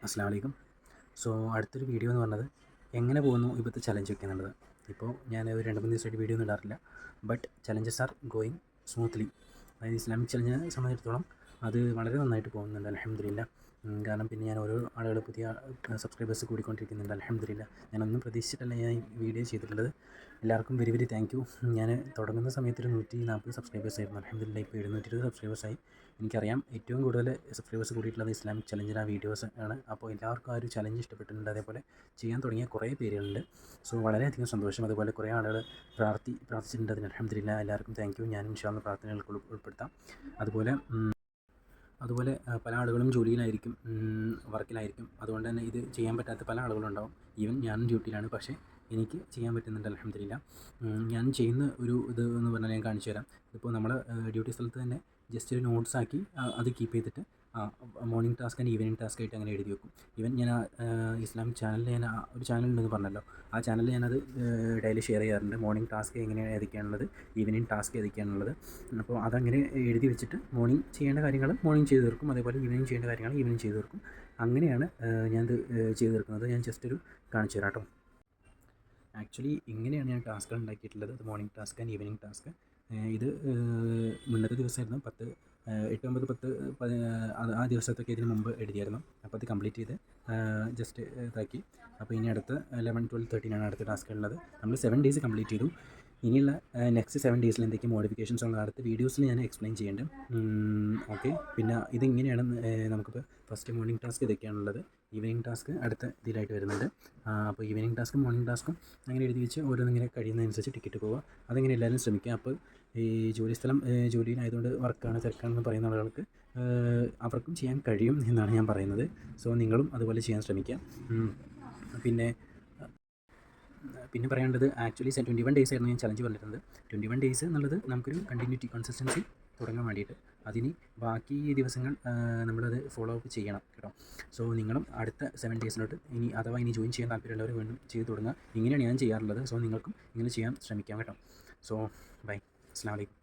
അസ്സലാമു അലൈക്കും. സോ അടുത്തൊരു വീഡിയോ എന്ന് പറഞ്ഞത് എങ്ങനെ പോകുന്നു ഇപ്പോഴത്തെ ചലഞ്ചൊക്കെ എന്നുള്ളത്. ഇപ്പോൾ ഞാൻ ഒരു 2-3 ദിവസമായിട്ട് വീഡിയോ ഒന്നും ഇടാറില്ല. But challenges are going smoothly. അതായത് ഇസ്ലാമിക് ചലഞ്ചിനെ സംബന്ധിച്ചിടത്തോളം അത് വളരെ നന്നായിട്ട് പോകുന്നുണ്ട്, അൽഹംദുലില്ലാ. കാരണം പിന്നെ ഞാൻ ഓരോ ആളുകൾ പുതിയ സബ്സ്ക്രൈബേഴ്സ് കൂടിക്കൊണ്ടിരിക്കുന്നുണ്ട്, അൽഹംദുലില്ലാ. ഞാനൊന്നും പ്രതീക്ഷിച്ചിട്ടല്ല ഞാൻ ഈ വീഡിയോ ചെയ്തിട്ടുള്ളത്. എല്ലാവർക്കും വെരി വെരി താങ്ക് യു. ഞാൻ തുടങ്ങുന്ന സമയത്ത് ഒരു 140 സബ്സ്ക്രൈബേഴ്സ് ആയിരുന്നു. അൽഹംദുലില്ലാ ഇപ്പോൾ 720 സബ്സ്ക്രൈബേഴ്സായി. എനിക്കറിയാം ഏറ്റവും കൂടുതൽ സബ്സ്ക്രൈബേഴ്സ് കൂടിയിട്ടുള്ളത് ഇസ്ലാമിക് ചലഞ്ചിൻ്റെ ആ വീഡിയോസ് ആണ്. അപ്പോൾ എല്ലാവർക്കും ആ ഒരു ചലഞ്ച് ഇഷ്ടപ്പെട്ടിട്ടുണ്ട്. അതേപോലെ ചെയ്യാൻ തുടങ്ങിയ കുറേ പേരുകളുണ്ട്. സോ വളരെയധികം സന്തോഷം. അതുപോലെ കുറേ ആളുകൾ പ്രാർത്ഥിച്ചിട്ടുണ്ട്. അതിന് അൽഹംദുലില്ലാ എല്ലാവർക്കും താങ്ക് യു. ഞാൻ ഇൻഷാ അല്ലാഹ് പ്രാർത്ഥനകൾക്ക് ഉൾപ്പെടുത്താം. അതുപോലെ പല ആളുകളും ജോലിയിലായിരിക്കും, വർക്കിലായിരിക്കും. അതുകൊണ്ട് തന്നെ ഇത് ചെയ്യാൻ പറ്റാത്ത പല ആളുകളുണ്ടാവും. ഈവൻ ഞാനും ഡ്യൂട്ടിയിലാണ്, പക്ഷേ എനിക്ക് ചെയ്യാൻ പറ്റുന്നുണ്ട്, അൽഹംദുലില്ലാ. ഞാൻ ചെയ്യുന്ന ഒരു ഇത് എന്ന് പറഞ്ഞാൽ ഞാൻ കാണിച്ചു തരാം. ഇപ്പോൾ നമ്മൾ ഡ്യൂട്ടി സ്ഥലത്ത് തന്നെ ജസ്റ്റ് ഒരു നോട്ട്സ് ആക്കി അത് കീപ്പ് ചെയ്തിട്ട് morning task and evening task ആയിട്ട് അങ്ങനെ എഴുതി വെക്കും. ഈവൻ ഞാൻ ഇസ്ലാമിക് ചാനലിൽ ഞാൻ ഒരു ചാനലുണ്ടെന്ന് പറഞ്ഞല്ലോ, ആ ചാനലിൽ ഞാനത് ഡെയിലി ഷെയർ ചെയ്യാറുണ്ട്. മോർണിംഗ് ടാസ്ക് എങ്ങനെയാണ് ഏതൊക്കെയാണുള്ളത്, ഈവനിങ് ടാസ്ക് ഏതൊക്കെയാണുള്ളത്. അപ്പോൾ അതങ്ങനെ എഴുതി വെച്ചിട്ട് മോർണിംഗ് ചെയ്യേണ്ട കാര്യങ്ങൾ മോർണിംഗ് ചെയ്ത് തീർക്കും. അതേപോലെ ഈവനിങ് ചെയ്യേണ്ട കാര്യങ്ങൾ ഈവനിങ് ചെയ്ത് തീർക്കും. അങ്ങനെയാണ് ഞാനത് ചെയ്ത് തീർക്കുന്നത്. ഞാൻ ജസ്റ്റ് ഒരു കാണിച്ചു തരാം കേട്ടോ. ആക്ച്വലി ഇങ്ങനെയാണ് ഞാൻ ടാസ്കുകൾ ഉണ്ടാക്കിയിട്ടുള്ളത്. ഇത് morning task and evening task. ഇത് മുന്നത്തെ ദിവസമായിരുന്നു 10, 8, 9, 10 ആ ദിവസത്തൊക്കെ ഇതിന് മുമ്പ് എഴുതിയായിരുന്നു. അപ്പോൾ അത് കംപ്ലീറ്റ് ചെയ്ത് ജസ്റ്റ് ഇതാക്കി. അപ്പോൾ ഇനി അടുത്ത 11, 12, 13 ആണ് അടുത്ത ടാസ്കുള്ളത്. നമ്മൾ 7 ഡേയ്സ് കംപ്ലീറ്റ് ചെയ്തു. ഇനിയുള്ള നെക്സ്റ്റ് 7 ഡേയ്സിൽ എന്തൊക്കെ മോഡിഫിക്കേഷൻസ് ഉള്ള അടുത്ത വീഡിയോസിൽ ഞാൻ എക്സ്പ്ലെയിൻ ചെയ്യുന്നുണ്ട്. ഓക്കെ. പിന്നെ ഇതിങ്ങനെയാണ് നമുക്കിപ്പോൾ ഫസ്റ്റ് മോർണിംഗ് ടാസ്ക് ഇതൊക്കെയാണുള്ളത്. ഈവനിങ് ടാസ്ക് അടുത്ത ഇതിലായിട്ട് വരുന്നുണ്ട്. അപ്പോൾ ഈവനിങ് ടാസ്ക്കും മോർണിംഗ് ടാസ്ക്കും അങ്ങനെ എഴുതി വെച്ച് ഓരോന്നിങ്ങനെ കഴിയുന്നതനുസരിച്ച് ടിക്കറ്റ് പോവുക. അതങ്ങനെ എല്ലാവരും ശ്രമിക്കുക. അപ്പോൾ ഈ ജോലിയിലായതുകൊണ്ട് വർക്കാണ് തിരക്കാണെന്ന് പറയുന്ന ആളുകൾക്ക് അവർക്കും ചെയ്യാൻ കഴിയും എന്നാണ് ഞാൻ പറയുന്നത്. സോ നിങ്ങളും അതുപോലെ ചെയ്യാൻ ശ്രമിക്കുക. പിന്നെ പറയേണ്ടത് ആക്ച്വലി 21 ഡേയ്സ് ആയിരുന്നു ഞാൻ ചലഞ്ച് പറഞ്ഞിരുന്നത്. 21 ഡേയ്സ് എന്നുള്ളത് നമുക്കൊരു കണ്ടിന്യൂറ്റി, കൺസിസ്റ്റൻസി തുടങ്ങാൻ വേണ്ടിയിട്ട്. അതിന് ബാക്കി ദിവസങ്ങൾ നമ്മളത് ഫോളോ അപ്പ് ചെയ്യണം കേട്ടോ. സോ നിങ്ങളും അടുത്ത 7 ഡേയ്സിലോട്ട് ഇനി ജോയിൻ ചെയ്യാൻ താല്പര്യമുള്ളവർ വീണ്ടും ചെയ്ത് തുടങ്ങുക. ഇങ്ങനെയാണ് ഞാൻ ചെയ്യാറുള്ളത്. സോ നിങ്ങൾക്കും ഇങ്ങനെ ചെയ്യാൻ ശ്രമിക്കാം കേട്ടോ. So bye. അസ്സലാമു അലൈക്കും.